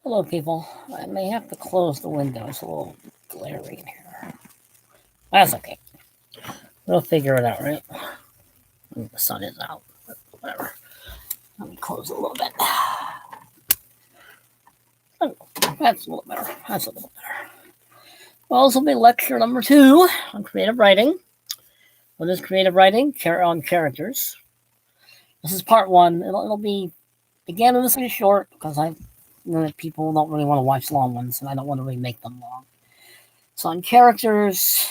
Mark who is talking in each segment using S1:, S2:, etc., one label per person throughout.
S1: Hello, people. I may have to close the window. It's a little glary in here. That's okay. We'll figure it out, right? The sun is out. But whatever. Let me close it a little bit. Oh, that's a little better. That's a little better. Well, this will be lecture number 2 on creative writing. What is creative writing? On characters. This is part 1. It'll be, again, this will be short because I know that people don't really want to watch long ones, and I don't want to really make them long. So on characters,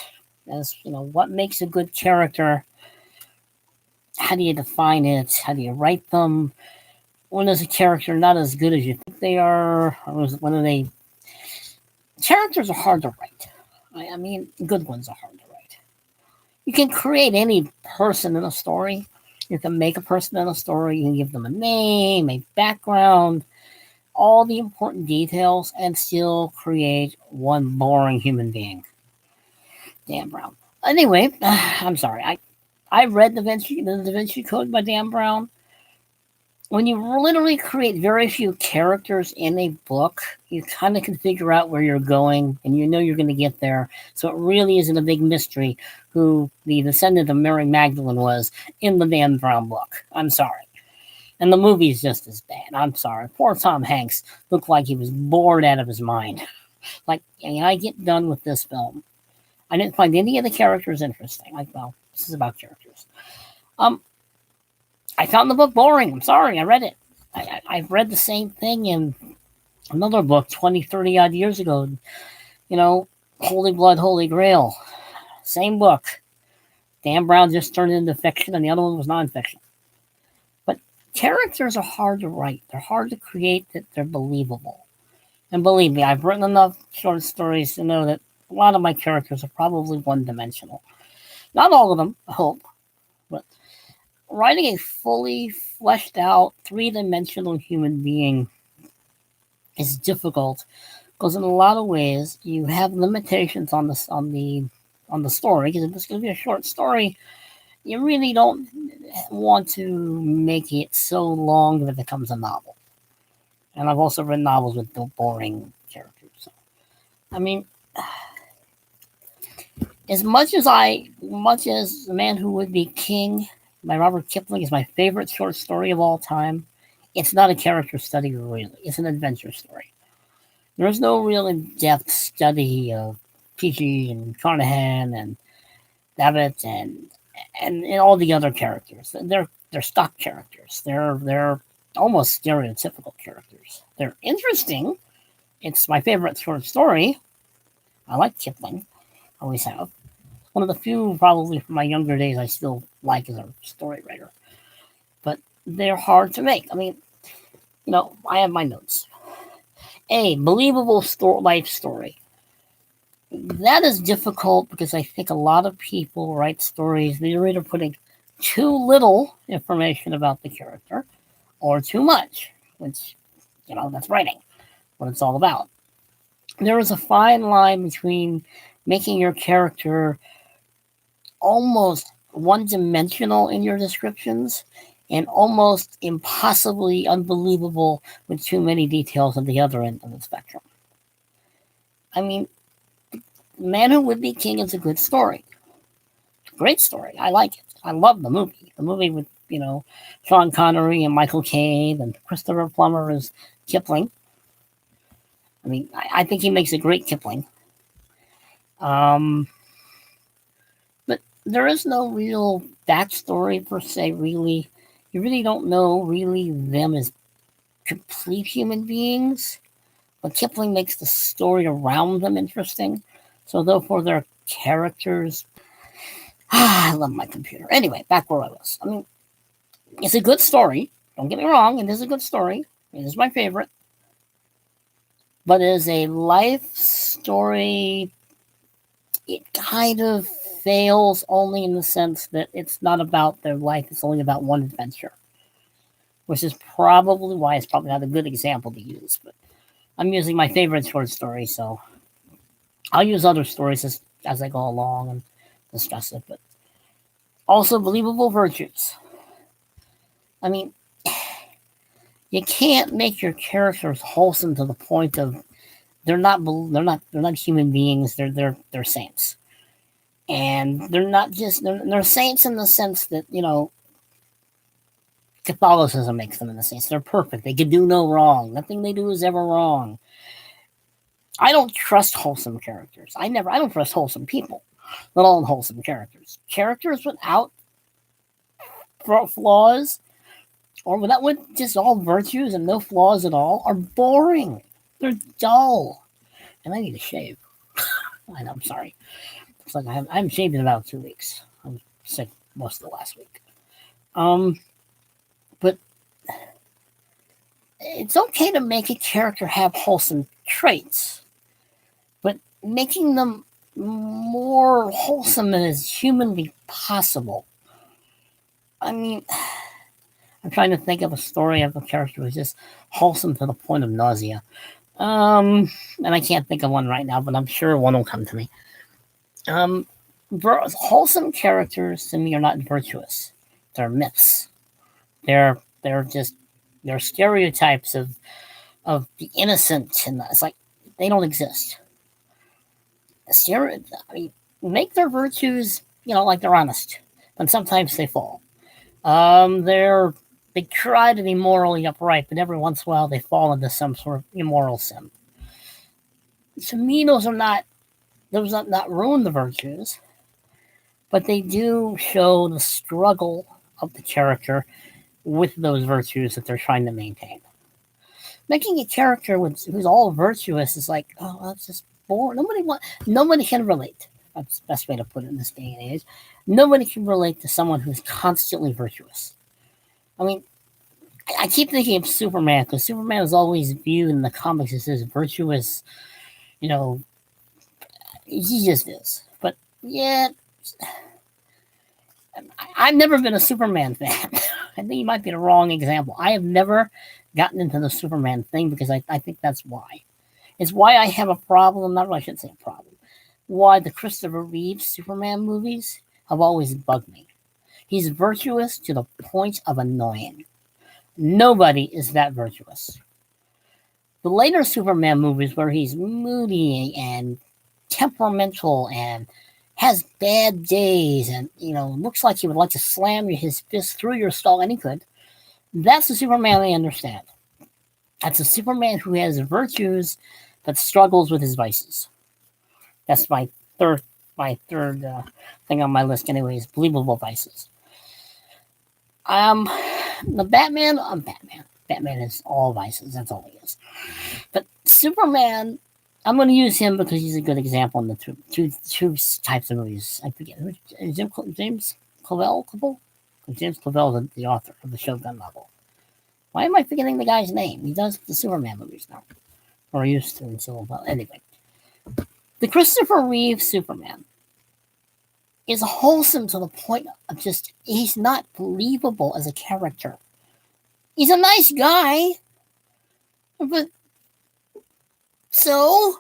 S1: as what makes a good character? How do you define it? How do you write them? When is a character not as good as you think they are? Or when are they? Characters are hard to write. I mean, good ones are hard to write. You can create any person in a story. You can make a person in a story. You can give them a name, a background, all the important details, and still create one boring human being. Dan Brown. Anyway, I'm sorry. I read the Da Vinci Code by Dan Brown. When you literally create very few characters in a book, you kind of can figure out where you're going, and you know you're going to get there. So it really isn't a big mystery who the descendant of Mary Magdalene was in the Dan Brown book. I'm sorry. And the movie's just as bad. I'm sorry. Poor Tom Hanks looked like he was bored out of his mind. Like, I get done with this film. I didn't find any of the characters interesting. Well, this is about characters. I found the book boring. I'm sorry. I read it. I've read the same thing in another book 20, 30 odd years ago. Holy Blood, Holy Grail. Same book. Dan Brown just turned it into fiction, and the other one was nonfiction. But characters are hard to write. They're hard to create that they're believable. And believe me, I've written enough short stories to know that a lot of my characters are probably one-dimensional. Not all of them, I hope. But writing a fully fleshed out, three-dimensional human being is difficult because in a lot of ways you have limitations on the story. Because if it's going to be a short story, you really don't want to make it so long that it becomes a novel. And I've also written novels with boring characters. So, I mean, as much as The Man Who Would Be King by Robert Kipling is my favorite short story of all time, it's not a character study, really. It's an adventure story. There is no real in-depth study of P.G. and Carnahan and Davitt and all the other characters. They're stock characters. They're almost stereotypical characters. They're interesting. It's my favorite short story. I like Kipling. Always have. One of the few, probably from my younger days, I still like as a story writer. But they're hard to make. I mean, I have my notes. A believable life story. That is difficult because I think a lot of people write stories. They're either putting too little information about the character or too much, which, that's writing, what it's all about. There is a fine line between making your character almost one-dimensional in your descriptions and almost impossibly unbelievable with too many details at the other end of the spectrum. I mean, The Man Who Would Be King is a good story. Great story. I like it. I love the movie. The movie with, Sean Connery and Michael Caine and Christopher Plummer as Kipling. I mean, I think he makes a great Kipling. But there is no real backstory per se, really. You really don't know really them as complete human beings. But Kipling makes the story around them interesting. So therefore their characters. I love my computer. Anyway, back where I was. I mean, it's a good story. Don't get me wrong. It is a good story. It is my favorite. But as a life story, it kind of fails only in the sense that it's not about their life. It's only about one adventure. Which is probably why it's probably not a good example to use. But I'm using my favorite short story, so I'll use other stories as I go along and discuss it. But also believable virtues. I mean, You can't make your characters wholesome to the point of they're not human beings. They're saints, and they're saints in the sense that Catholicism makes them in the sense they're perfect. They can do no wrong. Nothing they do is ever wrong. I don't trust wholesome characters. I don't trust wholesome people, let alone wholesome characters. Characters without flaws or with just all virtues and no flaws at all are boring. They're dull. And I need to shave. I'm sorry. It's like I haven't shaved in about 2 weeks. I was sick most of the last week. But it's okay to make a character have wholesome traits, but making them more wholesome than is humanly possible. I mean, I'm trying to think of a story of a character who's just wholesome to the point of nausea. And I can't think of one right now, but I'm sure one will come to me. Wholesome characters to me are not virtuous. They're myths. They're stereotypes of the innocent, and it's like they don't exist. Make their virtues, like they're honest, but sometimes they fall. They try to be morally upright, but every once in a while they fall into some sort of immoral sin. To me, those not ruin the virtues, but they do show the struggle of the character with those virtues that they're trying to maintain. Making a character who's all virtuous is like, oh, that's just boring. Nobody can relate. That's the best way to put it in this day and age. Nobody can relate to someone who's constantly virtuous. I mean, I keep thinking of Superman, because Superman is always viewed in the comics as this virtuous, he just is. But yeah, I've never been a Superman fan. I think you might be the wrong example. I have never gotten into the Superman thing because I think that's why. It's why I have a problem. I shouldn't say a problem. Why the Christopher Reeve Superman movies have always bugged me. He's virtuous to the point of annoying. Nobody is that virtuous. The later Superman movies where he's moody and temperamental and has bad days and, looks like he would like to slam his fist through your skull, and he could. That's the Superman I understand. That's a Superman who has virtues but struggles with his vices. That's my third thing on my list anyways, believable vices. The Batman, Batman. Batman is all vices, that's all he is. But Superman, I'm going to use him because he's a good example in the two types of movies. I forget. James Clavell? James Clavell is the author of the Shogun novel. Why am I forgetting the guy's name? He does the Superman movies now. Or used to until, well, anyway. The Christopher Reeve Superman is wholesome to the point of just, he's not believable as a character. He's a nice guy, but so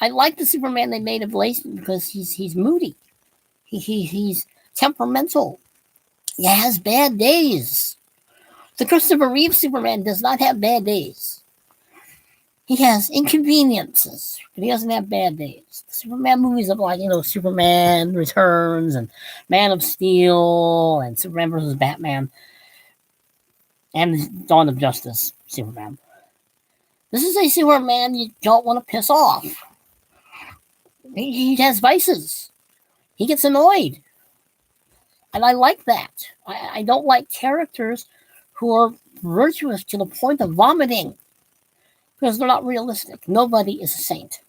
S1: I like the Superman they made of Lacy because he's moody. He's temperamental. He has bad days. The Christopher Reeve Superman does not have bad days. He has inconveniences, but he doesn't have bad days. The Superman movies of Superman Returns and Man of Steel and Superman vs. Batman and Dawn of Justice Superman. This is a Superman you don't want to piss off. He has vices. He gets annoyed. And I like that. I don't like characters who are virtuous to the point of vomiting because they're not realistic. Nobody is a saint.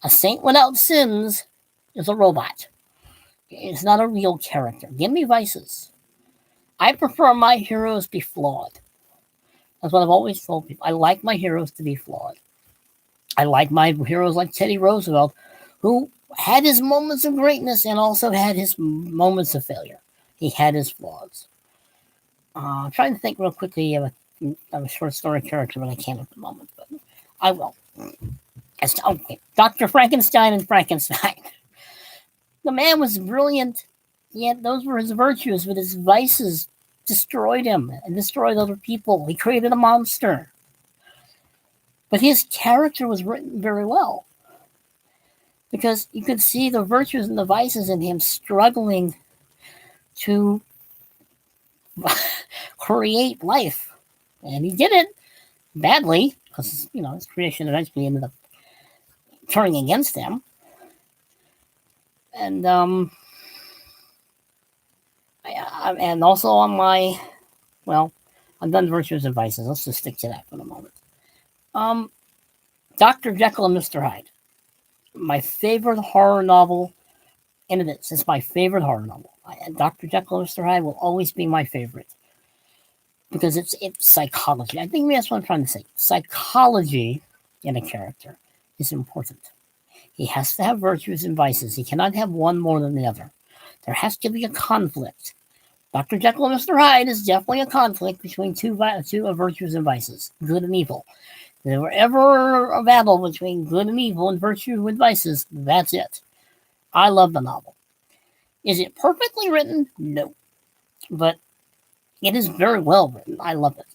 S1: A saint without sins is a robot. It's not a real character. Give me vices. I prefer my heroes be flawed. That's what I've always told people. I like my heroes to be flawed. I like my heroes like Teddy Roosevelt, who had his moments of greatness and also had his moments of failure. He had his flaws. I'm trying to think real quickly of a short story character, but I can't at the moment. But I will. Okay. Dr. Frankenstein and Frankenstein. The man was brilliant, yet those were his virtues, but his vices destroyed him and destroyed other people. He created a monster. But his character was written very well, because you could see the virtues and the vices in him struggling to create life. And he did it badly, because, his creation eventually ended up turning against him. And and also on my, I'm done virtues and vices. Let's just stick to that for the moment. Dr. Jekyll and Mr. Hyde, my favorite horror novel, and it's my favorite horror novel. Dr. Jekyll and Mr. Hyde will always be my favorite, because it's psychology. I think that's what I'm trying to say. Psychology in a character is important. He has to have virtues and vices. He cannot have one more than the other. There has to be a conflict. Dr. Jekyll and Mr. Hyde is definitely a conflict between two virtues and vices, good and evil. If there were ever a battle between good and evil and virtue and vices, that's it. I love the novel. Is it perfectly written? No. But it is very well written. I love it.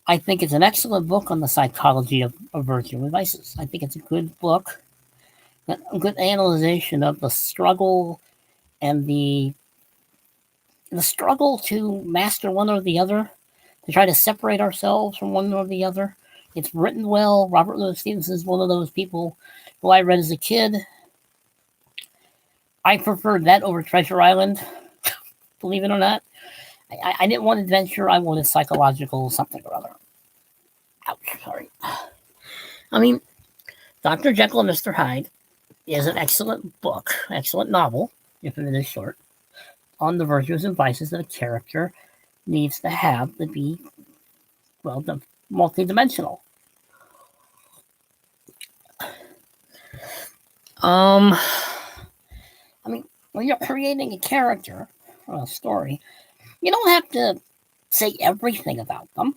S1: I think it's an excellent book on the psychology of virtue and vices. I think it's a good book, a good analyzation of the struggle and the struggle to master one or the other, to try to separate ourselves from one or the other. It's written well. Robert Louis Stevenson is one of those people who I read as a kid. I preferred that over Treasure Island, believe it or not. I didn't want adventure. I wanted psychological something or other. Ouch, sorry. I mean, Dr. Jekyll and Mr. Hyde is an excellent book, excellent novel, if it is short, on the virtues and vices that a character needs to have to be, multidimensional. When you're creating a character or a story, you don't have to say everything about them.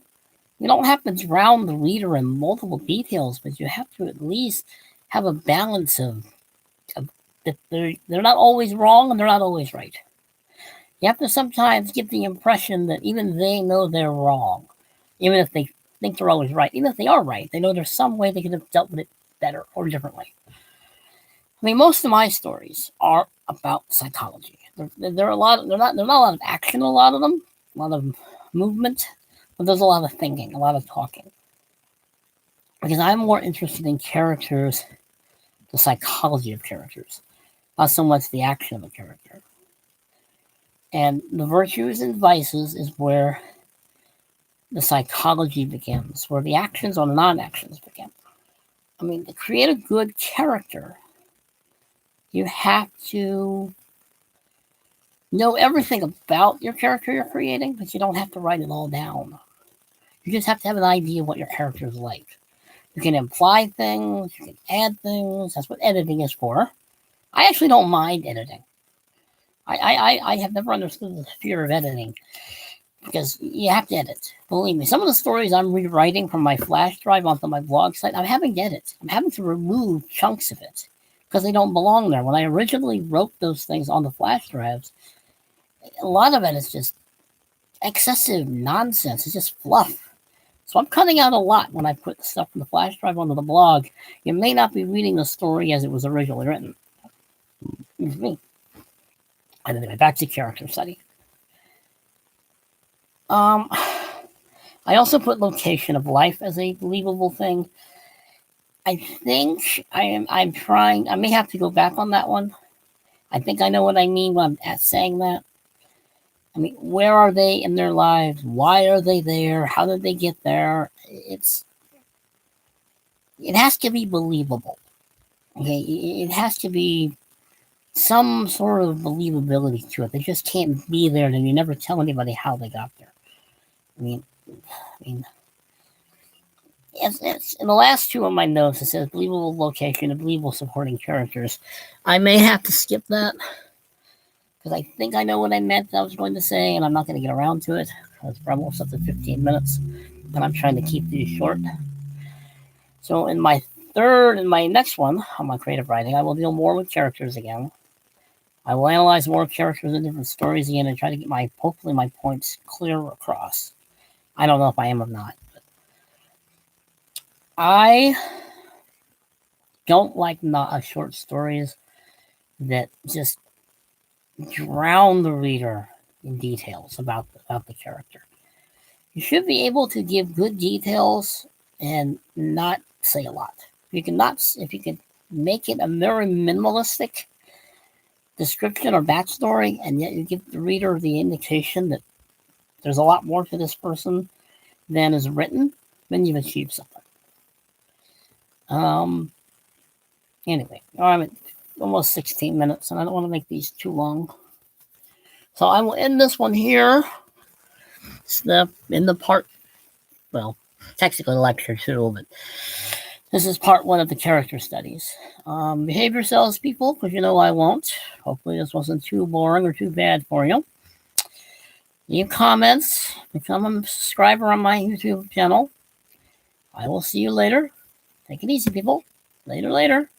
S1: You don't have to drown the reader in multiple details, but you have to at least have a balance of that they're not always wrong and they're not always right. You have to sometimes get the impression that even they know they're wrong, even if they think they're always right. Even if they are right, they know there's some way they could have dealt with it better or differently. I mean, most of my stories are about psychology. There are a lot. They're not a lot of action. A lot of them, a lot of movement, but there's a lot of thinking, a lot of talking. Because I'm more interested in characters, the psychology of characters, not so much the action of a character. And the virtues and vices is where the psychology begins, where the actions or non-actions begin. I mean, to create a good character, you have to know everything about your character you're creating, but you don't have to write it all down. You just have to have an idea of what your character is like. You can imply things, you can add things. That's what editing is for. I actually don't mind editing. I have never understood the fear of editing, because you have to edit. Believe me, some of the stories I'm rewriting from my flash drive onto my blog site, I'm having to edit. I'm having to remove chunks of it because they don't belong there. When I originally wrote those things on the flash drives, a lot of it is just excessive nonsense. It's just fluff. So I'm cutting out a lot when I put the stuff from the flash drive onto the blog. You may not be reading the story as it was originally written. It's me. And anyway, back to character study. I also put location of life as a believable thing. I think I'm trying. I may have to go back on that one. I think I know what I mean when I'm saying that. I mean, where are they in their lives? Why are they there? How did they get there? It has to be believable. Okay, it has to be some sort of believability to it. They just can't be there, and you never tell anybody how they got there. I mean, it's in the last two of my notes. It says believable location and believable supporting characters. I may have to skip that because I think I know what I meant I was going to say, and I'm not going to get around to it. It's almost up to 15 minutes, and I'm trying to keep these short. So in my next one on my creative writing, I will deal more with characters again. I will analyze more characters in different stories again and try to get hopefully my points clear across. I don't know if I am or not. But I don't like short stories that just drown the reader in details about the character. You should be able to give good details and not say a lot. If you can make it a very minimalistic description or backstory, and yet you give the reader the indication that there's a lot more to this person than is written, then you've achieved something. Anyway, I'm at almost 16 minutes, and I don't want to make these too long. So I will end this one here. It's in the part, well, technically lecture too, but this is part 1 of the character studies. Behave yourselves, people, because you know I won't. Hopefully this wasn't too boring or too bad for you. Leave comments. Become a subscriber on my YouTube channel. I will see you later. Take it easy, people. Later.